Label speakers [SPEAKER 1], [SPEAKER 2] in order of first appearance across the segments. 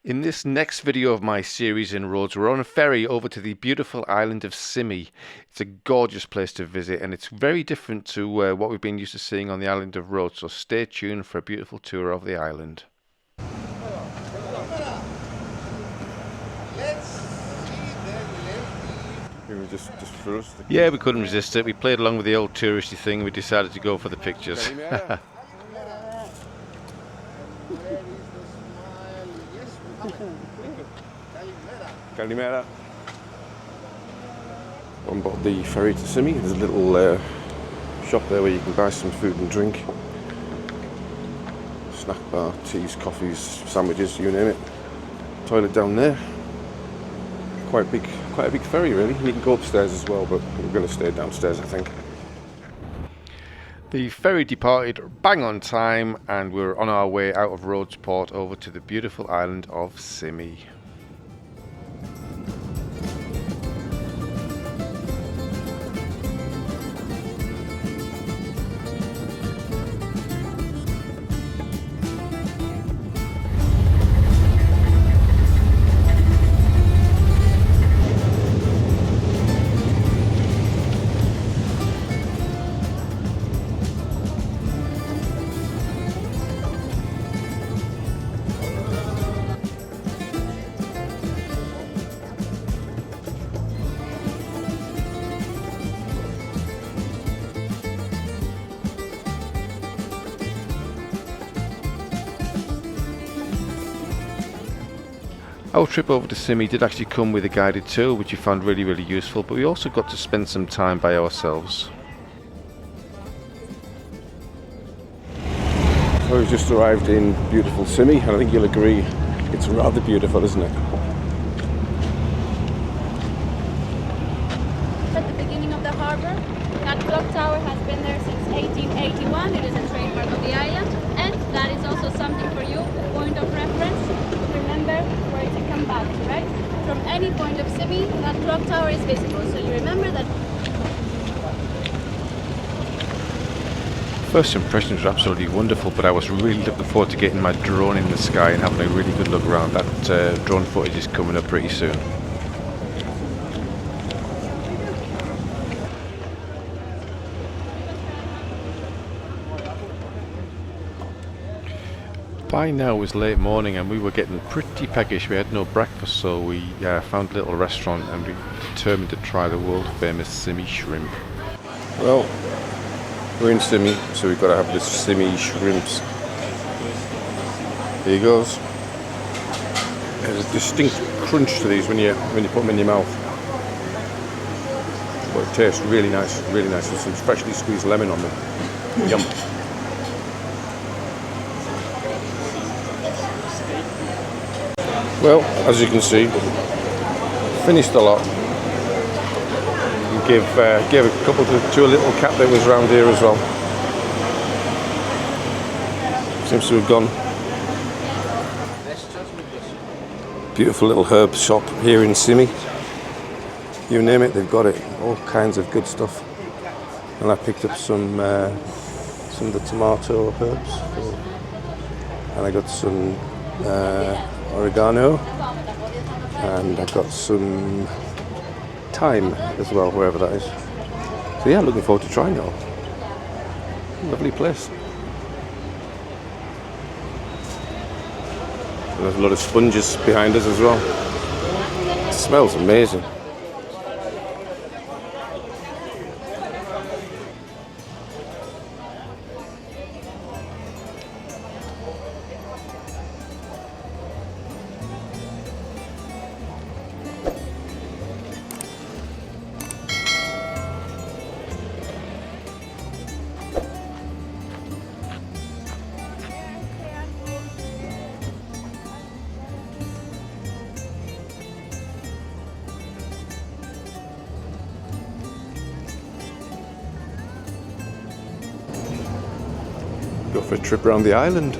[SPEAKER 1] In this next video of my series in Rhodes, we're on a ferry over to the beautiful island of Symi. It's a gorgeous place to visit and it's very different to what we've been used to seeing on the island of Rhodes, so stay tuned for a beautiful tour of the island. Yeah, we couldn't resist it. We played along with the old touristy thing. We decided to go for the pictures.
[SPEAKER 2] Kalimera. On board the ferry to Symi, there's a little shop there where you can buy some food and drink. Snack bar, teas, coffees, sandwiches, you name it. Toilet down there. Quite a big ferry really. You can go upstairs as well, but we're going to stay downstairs I think.
[SPEAKER 1] The ferry departed bang on time and we're on our way out of Rhodes Port over to the beautiful island of Symi. Our trip over to Symi did actually come with a guided tour, which we found really useful, but we also got to spend some time by ourselves.
[SPEAKER 2] So we've just arrived in beautiful Symi, and I think you'll agree it's rather beautiful, isn't it?
[SPEAKER 3] At the beginning of the harbour, that clock tower has been there since 1881. It is a trademark of the island, and that is also something for you, a point of reference. Remember where to come back to, right? From any point of Symi, that clock tower is visible, so you remember that.
[SPEAKER 1] First impressions were absolutely wonderful, but I was really looking forward to getting my drone in the sky and having a really good look around. That drone footage is coming up pretty soon. By now it was late morning and we were getting pretty peckish. We had no breakfast, so we found a little restaurant and we determined to try the world famous Symi shrimp.
[SPEAKER 2] Well, we're in Symi, so we've got to have the Symi shrimps. Here he goes. There's a distinct crunch to these when you put them in your mouth. But it tastes really nice, really nice. With some freshly squeezed lemon on them. Yum. Well, as you can see, finished a lot. Gave a couple to a little cat that was around here as well. Seems to have gone. Beautiful little herb shop here in Symi. You name it, they've got it. All kinds of good stuff. And I picked up some of the tomato herbs. And I got some oregano, and I got some thyme as well, wherever that is. So yeah, looking forward to trying it all. Lovely place. And there's a lot of sponges behind us as well. It smells amazing. Go for a trip around the island.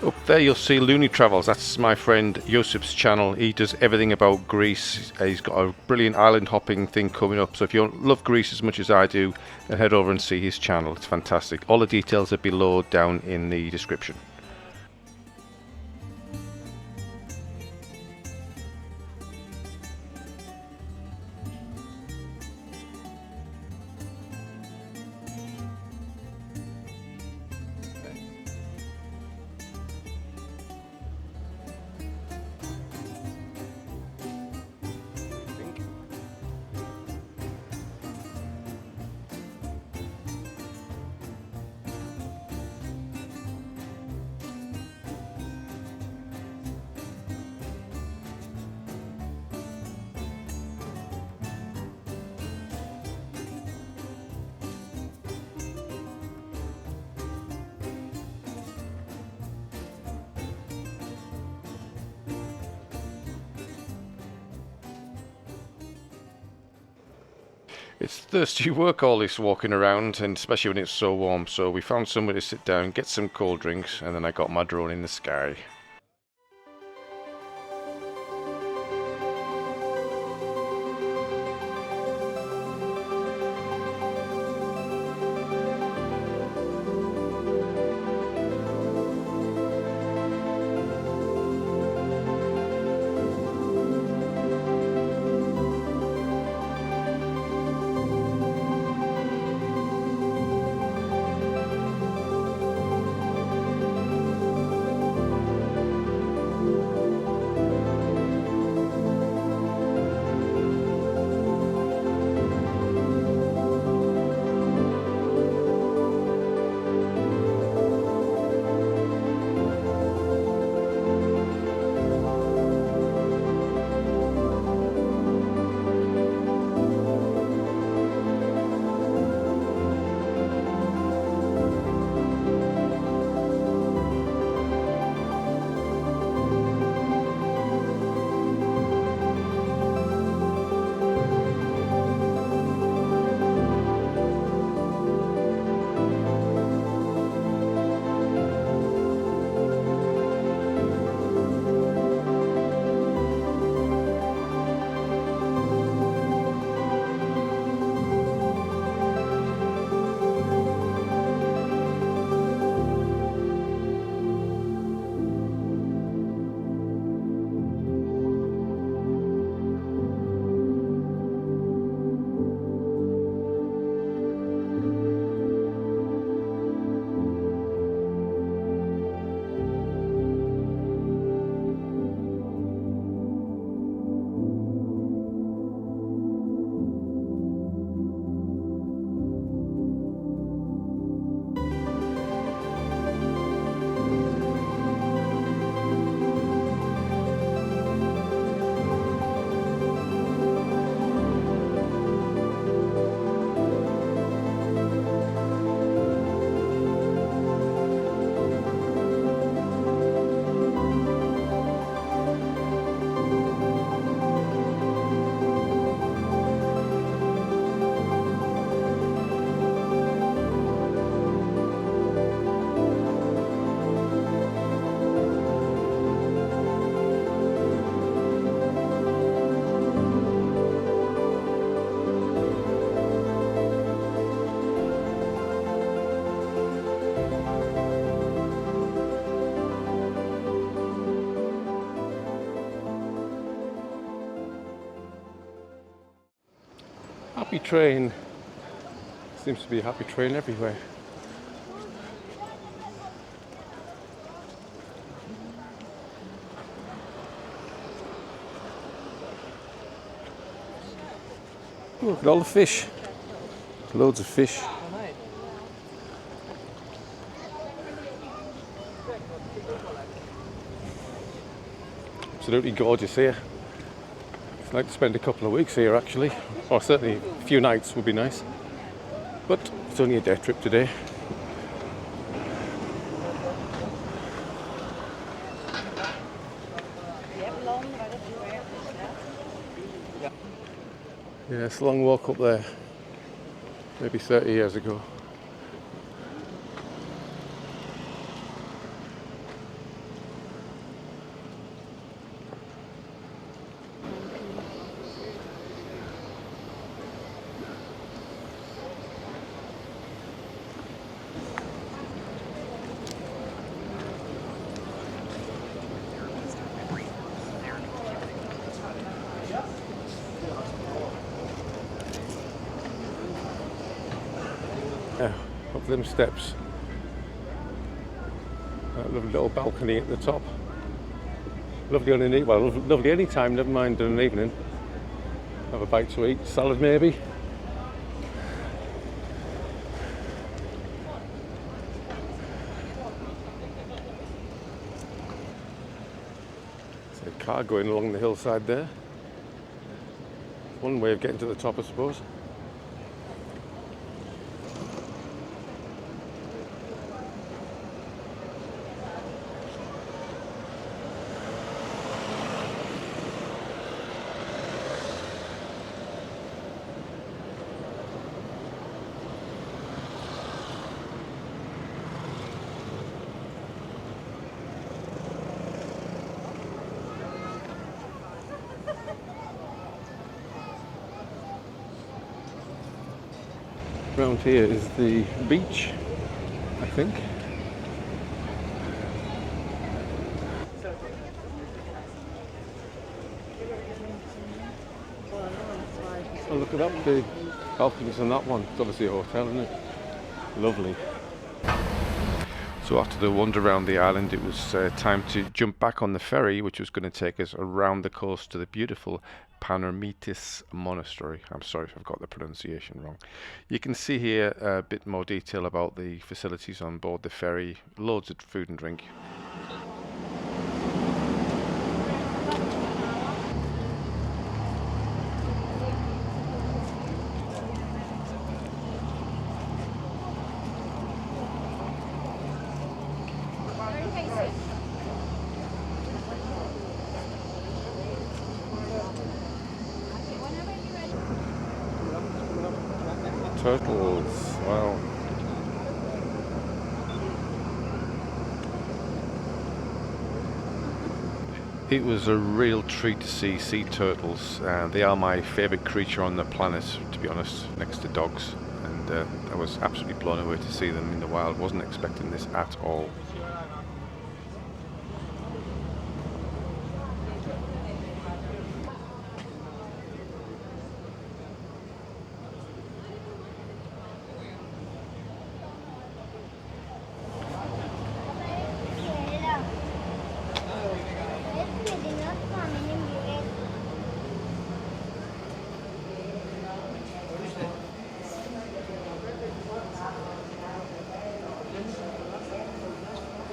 [SPEAKER 1] Up there you'll see Looney Travels. That's my friend Yosip's channel. He does everything about Greece. He's got a brilliant island hopping thing coming up. So if you love Greece as much as I do, then head over and see his channel. It's fantastic. All the details are below down in the description. It's thirsty work, all this walking around, and especially when it's so warm. So we found somewhere to sit down, get some cold drinks, and then I got my drone in the sky. Happy train. Seems to be a happy train everywhere. Ooh, look at all the fish. Loads of fish. Absolutely gorgeous here. I'd like to spend a couple of weeks here actually, or certainly a few nights would be nice. But it's only a day trip today. Yeah, it's a long walk up there, maybe 30 years ago.
[SPEAKER 2] them steps. That lovely little balcony at the top. Lovely on an evening, well, lovely any time, never mind on an evening. Have a bite to eat, salad maybe. There's a car going along the hillside there. One way of getting to the top, I suppose. Around here is the beach, I think. Oh, look at that, the balconies on that one. It's obviously a hotel, isn't it? Lovely.
[SPEAKER 1] So after the wander around the island, it was time to jump back on the ferry, which was going to take us around the coast to the beautiful Panormitis Monastery. I'm sorry if I've got the pronunciation wrong. You can see here a bit more detail about the facilities on board the ferry. Loads of food and drink.
[SPEAKER 2] Turtles, wow.
[SPEAKER 1] It was a real treat to see sea turtles. They are my favourite creature on the planet, to be honest, next to dogs. And I was absolutely blown away to see them in the wild. Wasn't expecting this at all.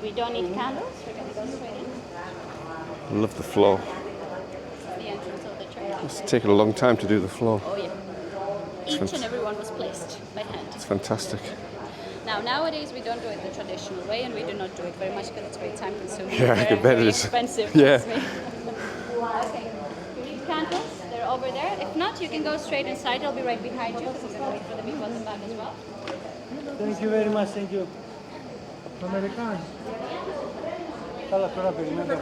[SPEAKER 3] We don't need candles, we're going to go straight in.
[SPEAKER 2] I love the floor.
[SPEAKER 3] The entrance of the church.
[SPEAKER 2] It's taken a long time to do the floor.
[SPEAKER 3] Oh yeah. Each and every one was placed by hand.
[SPEAKER 2] It's fantastic.
[SPEAKER 3] Now, nowadays we don't do it the traditional way, and we do not do it very much because it's very time consuming.
[SPEAKER 2] Yeah, I can bet it is.
[SPEAKER 3] Expensive.
[SPEAKER 2] Yeah.
[SPEAKER 3] Okay. You need candles? They're over there. If not, you can go straight inside. They'll be right behind you because we're going to wait for the people at the back as well.
[SPEAKER 4] Thank you very much, thank you. American. Καλά, τώρα περιμένετε.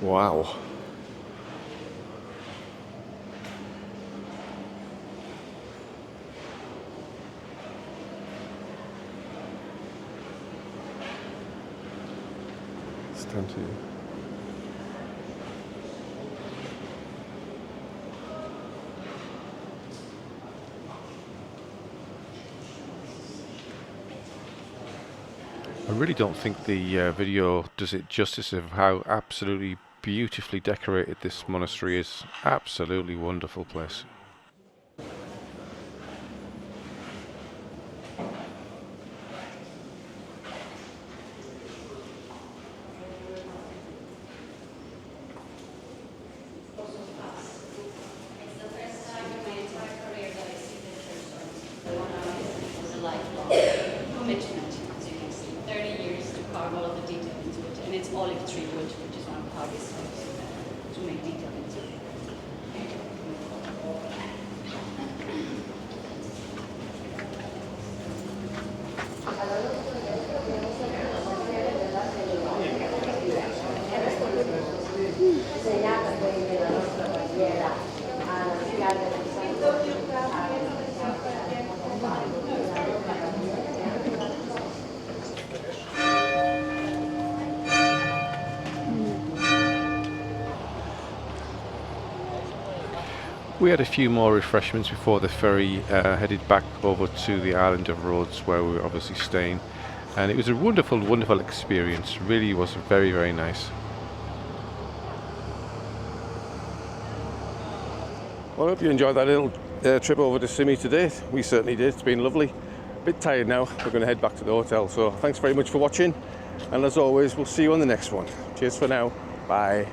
[SPEAKER 2] Wow. Stand here.
[SPEAKER 1] I really don't think the video does it justice of how absolutely beautifully decorated this monastery is. Absolutely wonderful place. We had a few more refreshments before the ferry headed back over to the island of Rhodes, where we were obviously staying, and it was a wonderful, wonderful experience. Really was very, very nice.
[SPEAKER 2] Well, I hope you enjoyed that little trip over to Symi today. We certainly did. It's been lovely. A bit tired now. We're going to head back to the hotel. So thanks very much for watching. And as always, we'll see you on the next one. Cheers for now. Bye.